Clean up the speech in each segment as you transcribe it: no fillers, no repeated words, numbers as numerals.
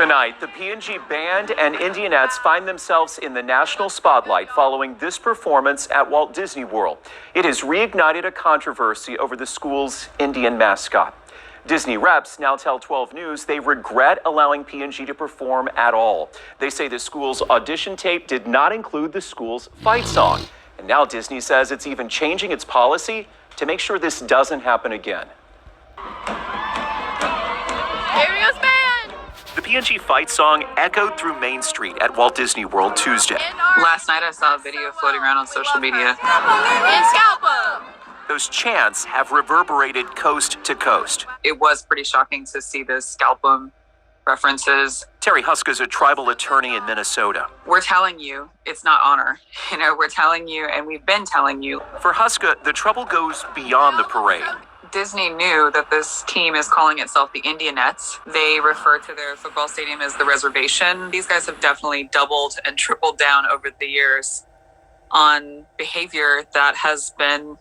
Tonight, the P&G Band and Indianettes find themselves in the national spotlight following this performance at Walt Disney World. It has reignited a controversy over the school's Indian mascot. Disney reps now tell 12 News they regret allowing P&G to perform at all. They say the school's audition tape did not include the school's fight song. And now Disney says it's even changing its policy to make sure this doesn't happen again. Here we go, band! The P&G fight song echoed through Main Street at Walt Disney World Tuesday. Last night I saw a video floating around on social media. And scalp 'em! Those chants have reverberated coast to coast. It was pretty shocking to see the scalp 'em references. Terry Huska is a tribal attorney in Minnesota. We're telling you, it's not honor. We're telling you, and we've been telling you. For Huska, the trouble goes beyond the parade. Disney knew that this team is calling itself the Indianettes. They refer to their football stadium as the Reservation. These guys have definitely doubled and tripled down over the years on behavior that has been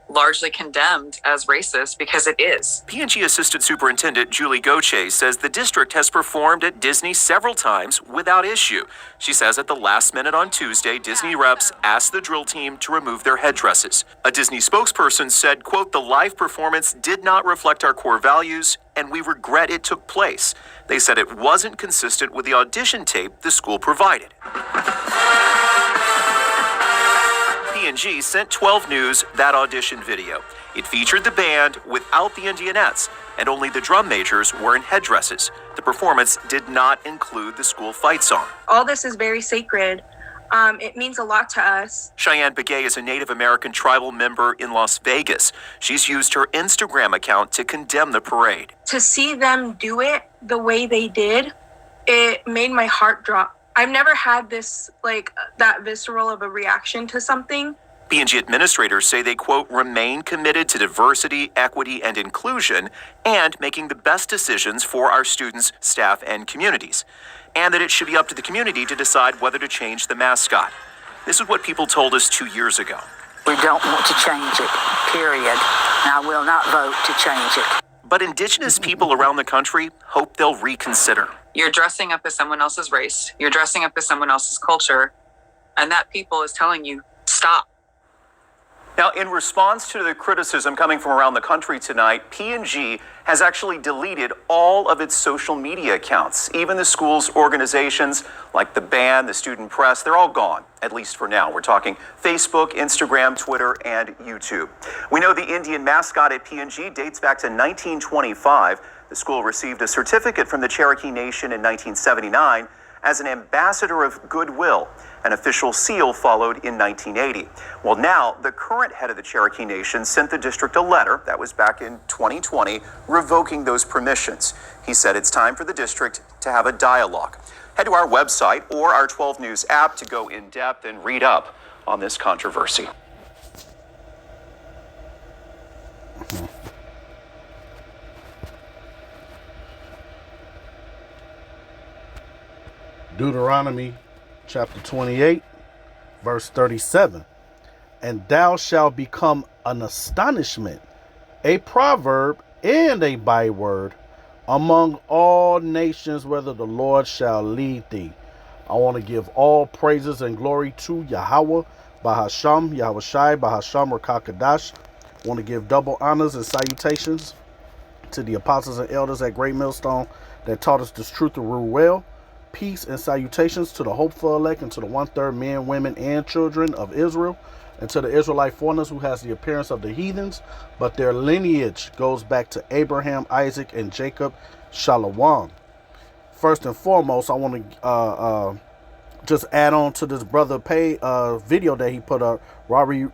largely condemned as racist, because it is. P&G Assistant Superintendent Julie Goche says the district has performed at Disney several times without issue. She says at the last minute on Tuesday, Disney reps asked the drill team to remove their headdresses. A Disney spokesperson said, quote, "The live performance did not reflect our core values, and we regret it took place." They said it wasn't consistent with the audition tape the school provided. P&G sent 12 News that audition video. It featured the band without the Indianettes, and only the drum majors were in headdresses. The performance did not include the school fight song. All this is very sacred. It means a lot to us. Cheyenne Begay is a Native American tribal member in Las Vegas. She's used her Instagram account to condemn the parade. To see them do it the way they did, it made my heart drop. I've never had this, that visceral of a reaction to something. P&G administrators say they, quote, "remain committed to diversity, equity, and inclusion, and making the best decisions for our students, staff, and communities, and that it should be up to the community to decide whether to change the mascot." This is what people told us 2 years ago. We don't want to change it, period. And I will not vote to change it. But Indigenous people around the country hope they'll reconsider. You're dressing up as someone else's race. You're dressing up as someone else's culture. And that people is telling you, stop. Now, in response to the criticism coming from around the country tonight, P&G has actually deleted all of its social media accounts. Even the school's organizations, like the band, the student press, they're all gone, at least for now. We're talking Facebook, Instagram, Twitter, and YouTube. We know the Indian mascot at P&G dates back to 1925. The school received a certificate from the Cherokee Nation in 1979 as an ambassador of goodwill. An official seal followed in 1980. Well, now the current head of the Cherokee Nation sent the district a letter, that was back in 2020, revoking those permissions. He said it's time for the district to have a dialogue. Head to our website or our 12 News app to go in depth and read up on this controversy. Deuteronomy chapter 28, verse 37. And thou shalt become an astonishment, a proverb, and a byword among all nations, whether the Lord shall lead thee. I want to give all praises and glory to Yahweh, Bahasham, Yahweh Shai, Bahasham, Rakakadash. I want to give double honors and salutations to the apostles and elders at Great Millstone that taught us this truth to rule well. Peace and salutations to the hopeful elect and to the 1/3 men, women, and children of Israel, and to the Israelite foreigners who has the appearance of the heathens, but their lineage goes back to Abraham, Isaac, and Jacob. Shalom. First and foremost, I want to just add on to this brother Pay video that he put up. Rai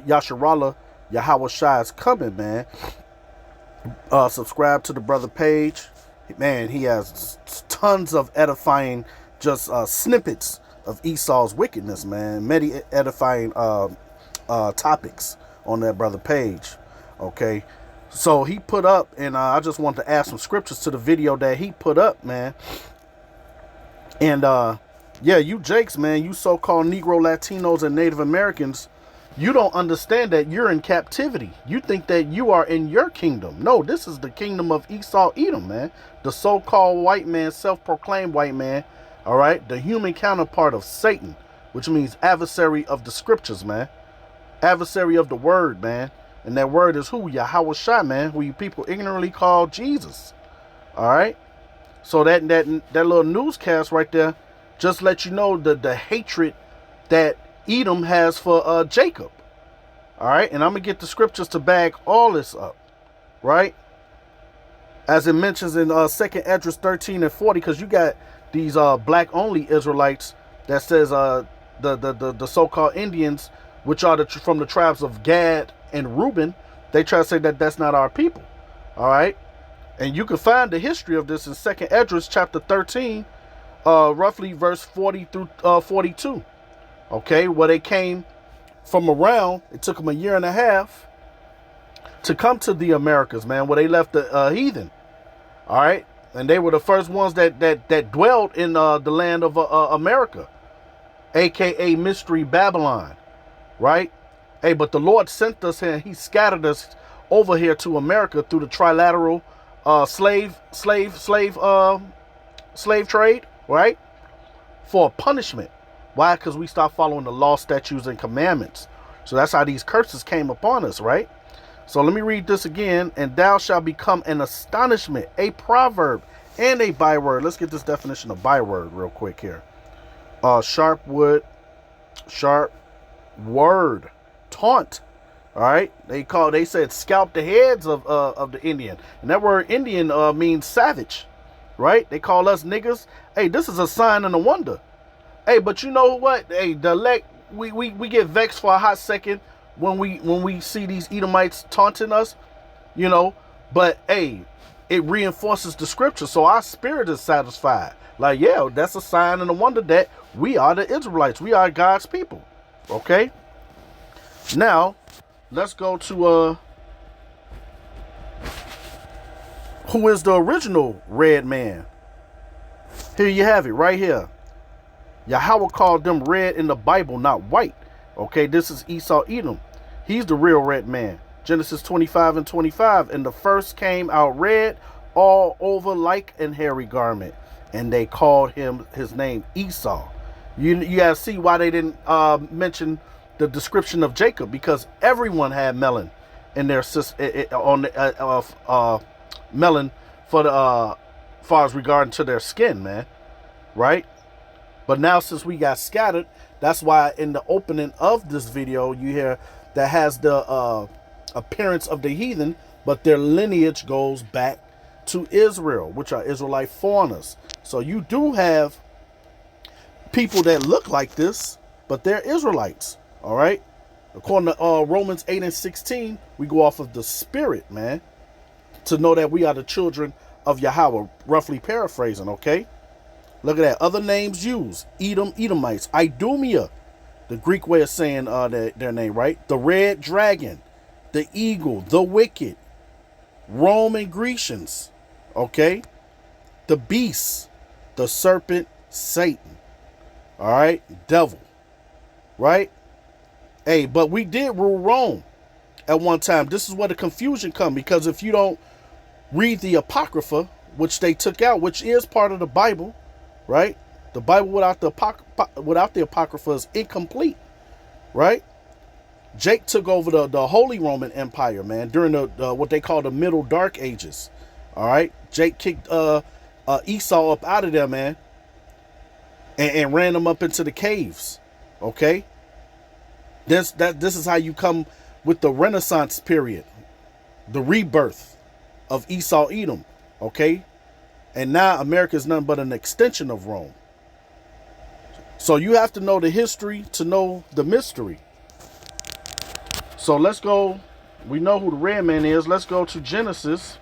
Yasharallah Yahweh Shai is coming, man. Subscribe to the brother page, man. He has tons of edifying, just snippets of Esau's wickedness, man. Many edifying topics on that brother page. Okay, so he put up, and I just want to add some scriptures to the video that he put up, man. And yeah, you Jakes, man, you so-called Negro, Latinos, and Native Americans, You don't understand that you're in captivity. You think that you are in your kingdom. No, this is the kingdom of Esau, Edom, man. The so-called white man, self-proclaimed white man, all right? The human counterpart of Satan, which means adversary of the scriptures, man. Adversary of the word, man. And that word is who? Yahweh Shai, man. Who you people ignorantly call Jesus. All right? So that little newscast right there just let you know the hatred that Edom has for Jacob. All right? And I'm going to get the scriptures to back all this up. Right? As it mentions in 2nd Esdras 13 and 40, because you got these black-only Israelites that says the so-called Indians, which are from the tribes of Gad and Reuben, they try to say that that's not our people. All right? And you can find the history of this in 2nd Esdras chapter 13, roughly verse 40 through 42. Okay? Where they came from around, it took them a year and a half to come to the Americas, man, where they left the heathen. All right? And they were the first ones that dwelled in the land of America, a.k.a. Mystery Babylon. Right? Hey, but the Lord sent us here. He scattered us over here to America through the trilateral slave trade, right? For a punishment. Why? Because we stopped following the law, statutes, and commandments. So that's how these curses came upon us, right? So let me read this again. And thou shalt become an astonishment, a proverb, and a byword. Let's get this definition of byword real quick here. Sharp wood, sharp word, taunt. All right, they said scalp the heads of the Indian, and that word Indian means savage, right? They call us niggas. Hey, this is a sign and a wonder. Hey, but you know what? Hey, the elect, we get vexed for a hot second when we see these Edomites taunting us, you know. But hey, it reinforces the scripture, so our spirit is satisfied. Like, yeah, that's a sign and a wonder that we are the Israelites. We are God's people. Okay. Now, let's go to who is the original red man. Here you have it right here. Yahweh called them red in the Bible, not white. Okay, this is Esau Edom. He's the real red man. Genesis 25 and 25. And the first came out red all over like an hairy garment. And they called his name Esau. You gotta see why they didn't mention the description of Jacob, because everyone had melon in their melon for the far as regarding to their skin, man, right? But now since we got scattered, that's why in the opening of this video you hear that has the appearance of the heathen, but their lineage goes back to Israel, which are Israelite foreigners. So you do have people that look like this, but they're Israelites. All right. According to Romans 8 and 16, we go off of the spirit, man, to know that we are the children of Yahweh, roughly paraphrasing. Okay. Look at that. Other names used: Edom, Edomites, Idumea, the Greek way of saying their name, right? The red dragon, the eagle, the wicked, Roman Grecians. Okay. The beast, the serpent, Satan. All right. Devil. Right. Hey, but we did rule Rome at one time. This is where the confusion comes, because if you don't read the Apocrypha, which they took out, which is part of the Bible, right? The Bible without the Apocrypha is incomplete, right? Jake took over the Holy Roman Empire, man, during the what they call the Middle Dark Ages. All right, Jake kicked Esau up out of there, man, and ran him up into the caves. Okay. This is how you come with the Renaissance period, the rebirth of Esau Edom, okay? And now America is nothing but an extension of Rome. So you have to know the history to know the mystery. So let's go. We know who the red man is. Let's go to Genesis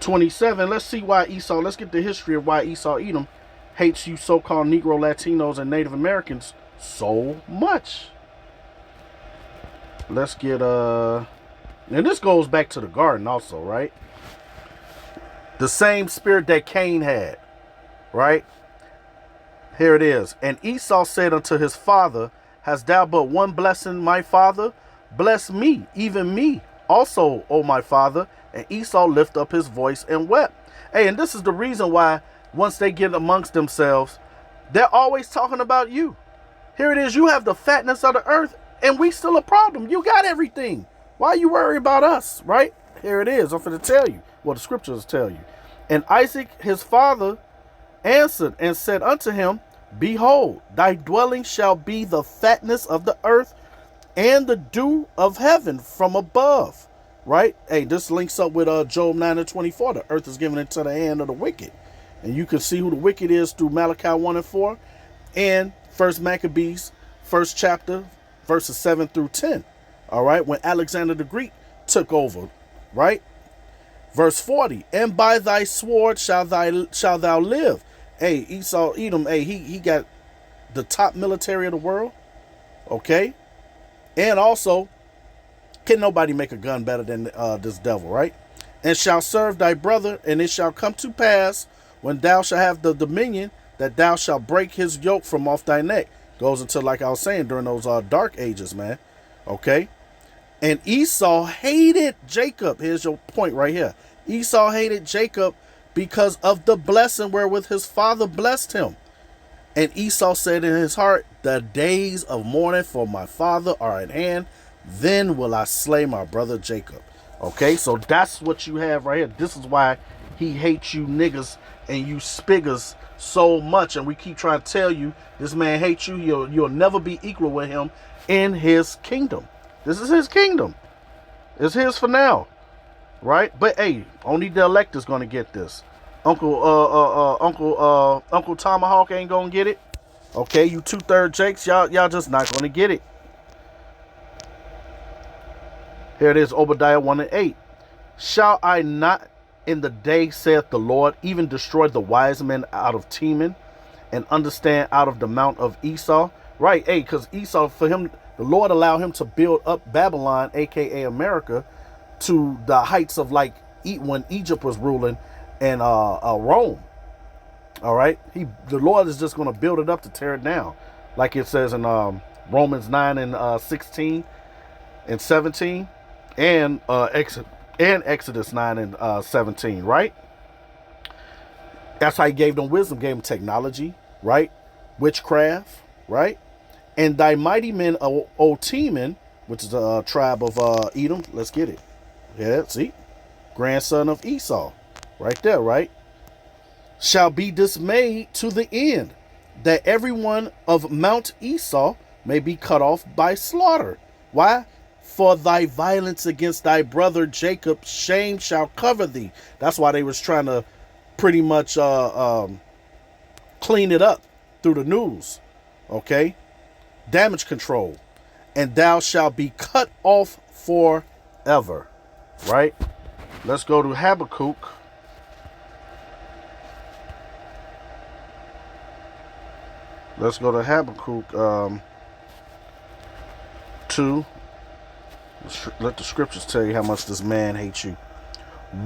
27. Let's see why Esau. Let's get the history of why Esau Edom hates you so-called Negro, Latinos, and Native Americans so much. Let's get and this goes back to the garden also, right? The same spirit that Cain had, right? Here it is. And Esau said unto his father, Hast thou but one blessing, my father? Bless me, even me, also, O my father. And Esau lifted up his voice and wept. Hey, and this is the reason why once they get amongst themselves, they're always talking about you. Here it is, you have the fatness of the earth, and we still a problem. You got everything. Why you worry about us, right? Here it is, I'm going to tell you what the scriptures tell you. And Isaac, his father, answered and said unto him, Behold, thy dwelling shall be the fatness of the earth and the dew of heaven from above. Right? Hey, this links up with Job 9:24. The earth is given into the hand of the wicked. And you can see who the wicked is through Malachi 1 and 4 and 1 Maccabees, 1st chapter, verses 7 through 10. All right? When Alexander the Greek took over. Right? Verse 40. And by thy sword shalt thou live. Hey, Esau, Edom, hey, he got the top military of the world. Okay? And also, can nobody make a gun better than this devil, right? And shall serve thy brother, and it shall come to pass, when thou shalt have the dominion, that thou shalt break his yoke from off thy neck. Goes into, like I was saying, during those dark ages, man. Okay? And Esau hated Jacob. Here's your point right here. Esau hated Jacob because of the blessing wherewith his father blessed him. And Esau said in his heart, the days of mourning for my father are at hand. Then will I slay my brother Jacob. Okay, so that's what you have right here. This is why he hates you niggas and you spiggers so much. And we keep trying to tell you, this man hates you. You'll never be equal with him in his kingdom. This is his kingdom. It's his for now. Right? But hey, only the elect is gonna get this. Uncle Tomahawk ain't gonna get it. Okay, you 2/3 Jakes, y'all just not gonna get it. Here it is, Obadiah 1 and 8. Shall I not in the day, saith the Lord, even destroy the wise men out of Teman, and understand out of the mount of Esau? Right, hey, because Esau, for him, the Lord allowed him to build up Babylon, aka America, to the heights of like when Egypt was ruling and Rome. All right, the Lord is just going to build it up to tear it down, like it says in Romans 9 and 16 and 17, and Exodus 9 and 17. Right, that's how he gave them wisdom, gave them technology, right, witchcraft, right, and thy mighty men, O Teman, which is a tribe of Edom. Let's get it. Yeah, see, grandson of Esau, right there, right? Shall be dismayed to the end, that everyone of Mount Esau may be cut off by slaughter. Why? For thy violence against thy brother Jacob, shame shall cover thee. That's why they was trying to pretty much clean it up through the news. Okay? Damage control. And thou shalt be cut off forever. Right? Let's go to Habakkuk. Let's go to Habakkuk 2. Let the scriptures tell you how much this man hates you.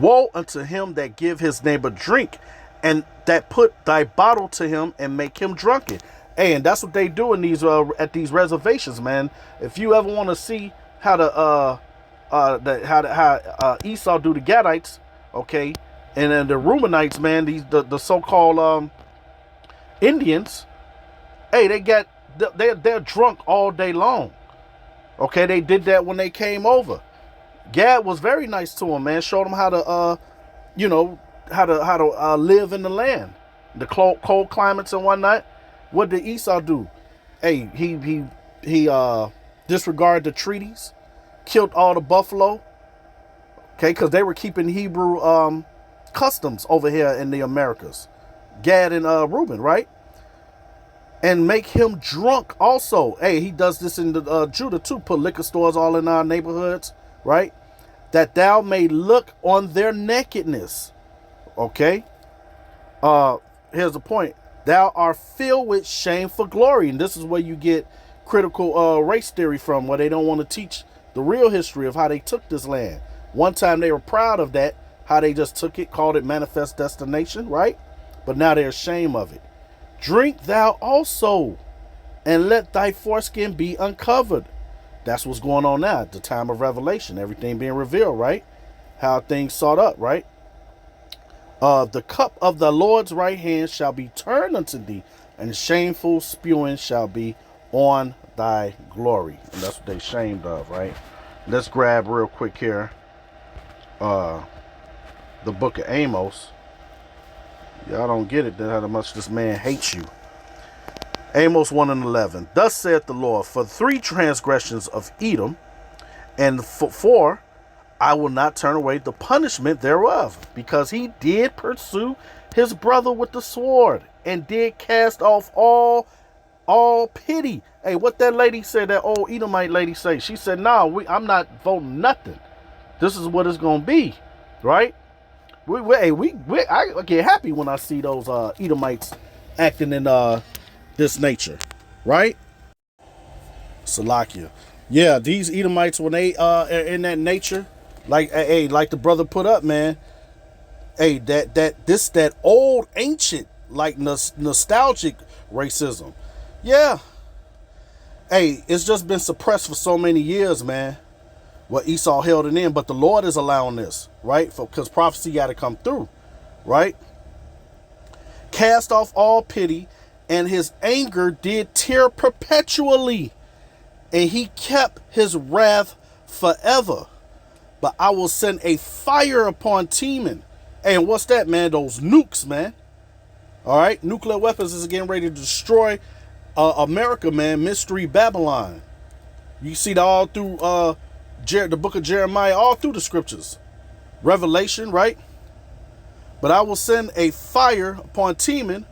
Woe unto him that give his neighbor drink, and that put thy bottle to him and make him drunken. Hey, and that's what they do in these at these reservations, man. If you ever want to see how Esau do the Gadites, okay, and then the Reubenites, man, the so-called Indians, hey, they're drunk all day long. Okay, they did that when they came over. Gad was very nice to them, man. Showed them how to live in the land, the cold climates and whatnot. What did Esau do? Hey, he disregarded the treaties, killed all the buffalo. Okay, because they were keeping Hebrew customs over here in the Americas. Gad and Reuben, right? And make him drunk also. Hey, he does this in the Judah too. Put liquor stores all in our neighborhoods, right? That thou may look on their nakedness. Okay? Here's the point. Thou art filled with shame for glory. And this is where you get critical race theory from, where they don't want to teach the real history of how they took this land. One time they were proud of that, how they just took it, called it manifest destination, right? But now they're ashamed of it. Drink thou also, and let thy foreskin be uncovered. That's what's going on now at the time of revelation. Everything being revealed, right? How things sought up, right? The cup of the Lord's right hand shall be turned unto thee, and shameful spewing shall be on thy glory. And that's what they shamed of, right? Let's grab real quick here the book of Amos. Y'all don't get it, how much this man hates you. Amos 1 and 11. Thus saith the Lord, for 3 transgressions of Edom, and for 4, I will not turn away the punishment thereof, because he did pursue his brother with the sword, and did cast off all pity. Hey, what that lady said, that old Edomite lady say? She said, no, I'm not voting nothing. This is what it's gonna be, right? I get happy when I see those Edomites acting in this nature, right? Salakia. Yeah, these Edomites, when they are in that nature, like the brother put up, man. Hey, that old ancient, like nostalgic racism. Yeah. Hey, it's just been suppressed for so many years, man. Well, Esau held it in, but the Lord is allowing this, right? Because prophecy got to come through, right? Cast off all pity, and his anger did tear perpetually, and he kept his wrath forever. But I will send a fire upon Teman. And what's that, man? Those nukes, man. All right, nuclear weapons is getting ready to destroy America, man. Mystery Babylon. You see that all through the book of Jeremiah, all through the scriptures. Revelation, right? But I will send a fire upon Teman,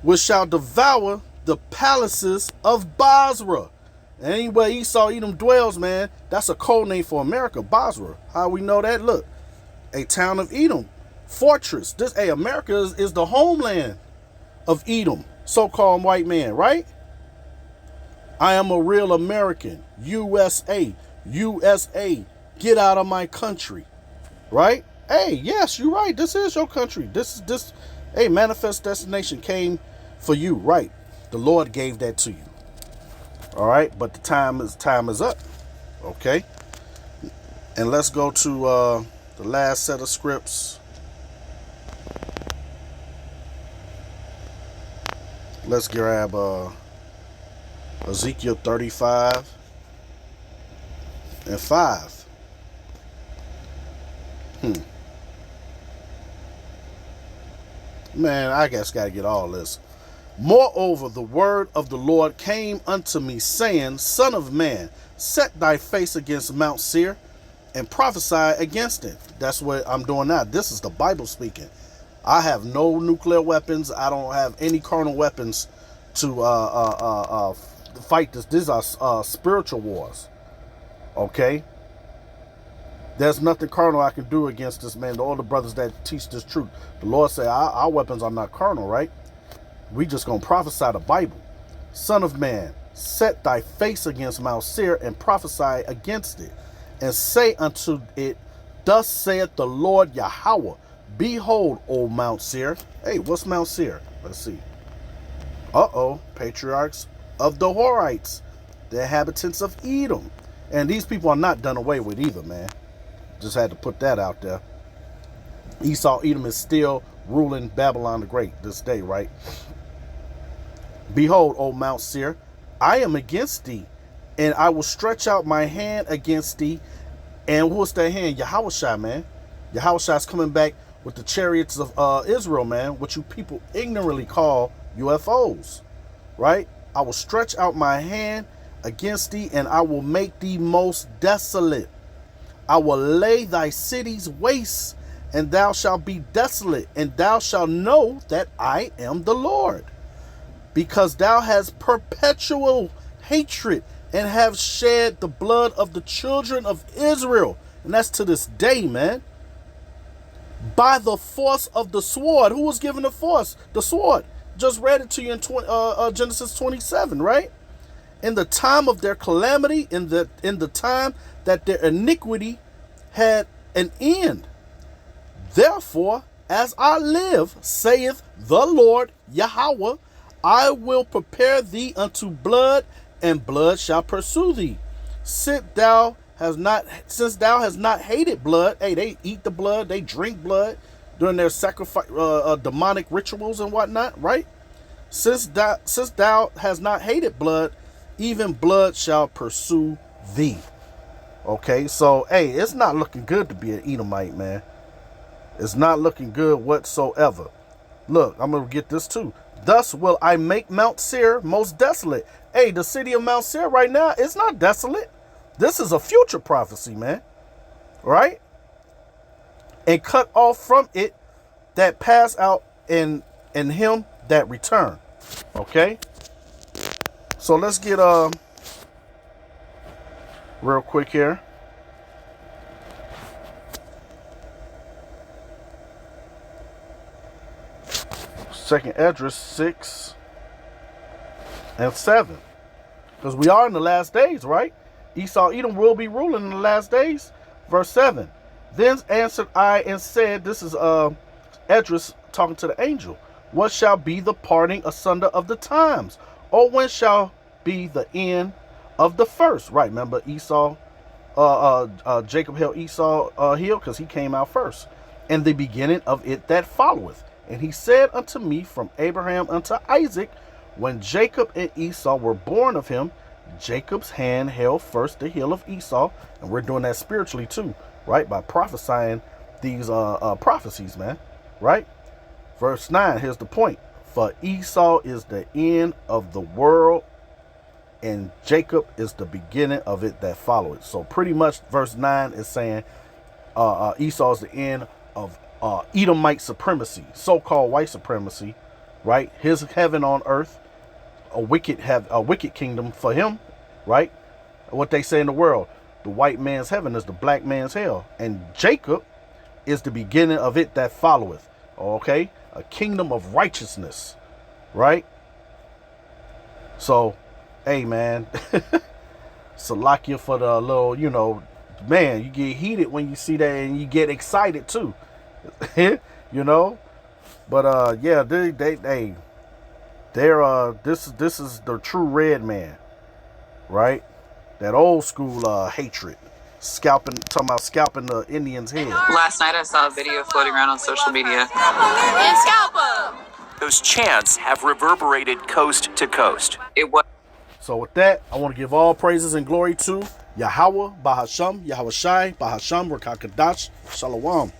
which shall devour the palaces of Basra. And anywhere Esau Edom dwells, man, that's a code name for America, Basra. How we know that? Look, a town of Edom, fortress. America is the homeland of Edom, so-called white man, right? I am a real American. USA, USA, get out of my country, right? Hey, yes, you're right. This is your country. Hey, manifest destination came for you, right? The Lord gave that to you. All right, but the time is up. Okay, and let's go to the last set of scripts. Let's grab Ezekiel 35 and 5. Man, I guess gotta get all this. Moreover, the word of the Lord came unto me, saying, Son of man, set thy face against Mount Seir, and prophesy against it. That's what I'm doing now. This is the Bible speaking. I have no nuclear weapons. I don't have any carnal weapons to fight this. These are spiritual wars. Okay? There's nothing carnal I can do against this, man. All the brothers that teach this truth. The Lord said our weapons are not carnal, right? We just gonna prophesy the Bible. Son of man, set thy face against Mount Seir and prophesy against it, and say unto it, Thus saith the Lord Yahweh, Behold, O Mount Seir. Hey, what's Mount Seir? Let's see. Patriarchs of the Horites, the inhabitants of Edom. And these people are not done away with either, man. Just had to put that out there. Esau Edom is still ruling Babylon the Great this day, right? Behold, O Mount Seir, I am against thee, and I will stretch out my hand against thee. And what's that hand? Yahushua, man. Yahushua's coming back with the chariots of Israel, man, what you people ignorantly call UFOs, right? I will stretch out my hand against thee, and I will make thee most desolate. I will lay thy cities waste, and thou shalt be desolate, and thou shalt know that I am the Lord. Because thou hast perpetual hatred, and have shed the blood of the children of Israel. And that's to this day, man. By the force of the sword. Who was given the force? The sword. Just read it to you in Genesis 27, right? In the time of their calamity, in the time that their iniquity had an end. Therefore, as I live, saith the Lord Yahweh, I will prepare thee unto blood, and blood shall pursue thee. Since thou hast not hated blood, hey, they eat the blood, they drink blood during their sacrifice, demonic rituals and whatnot, right? Since thou hast not hated blood, even blood shall pursue thee. Okay, so hey, it's not looking good to be an Edomite, man. It's not looking good whatsoever. Look, I'm gonna get this too. Thus will I make Mount Seir most desolate. Hey, the city of Mount Seir right now, it's not desolate. This is a future prophecy, man. Right? And cut off from it that pass out, and him that return. Okay? So let's get real quick here. Second Esdras 6 and 7. Because we are in the last days, right? Esau, Edom will be ruling in the last days. Verse 7. Then answered I and said, this is Esdras talking to the angel. What shall be the parting asunder of the times? Or when shall be the end of the first? Right, remember Esau, Jacob held Esau heel because he came out first. And the beginning of it that followeth. And he said unto me, from Abraham unto Isaac, when Jacob and Esau were born of him, Jacob's hand held first the heel of Esau. And we're doing that spiritually too, right? By prophesying these prophecies, man, right? Verse 9, here's the point. For Esau is the end of the world, and Jacob is the beginning of it that followeth. So pretty much verse 9 is saying Esau is the end of Edomite supremacy, so-called white supremacy, right? His heaven on earth, a wicked kingdom for him, right? What they say in the world, the white man's heaven is the black man's hell, and Jacob is the beginning of it that followeth. Okay, a kingdom of righteousness, right? So, hey, man, Salakia for the little, man, you get heated when you see that, and you get excited too. But yeah, they're this is the true red man, right? That old school hatred, talking about scalping the Indians' head. Last night I saw a video floating around on social media. And scalp 'em. Those chants have reverberated coast to coast. It was So with that, I want to give all praises and glory to Yahweh, Bahasham, Yahweh Shai, Bahasham, Rakakadash, Shalom.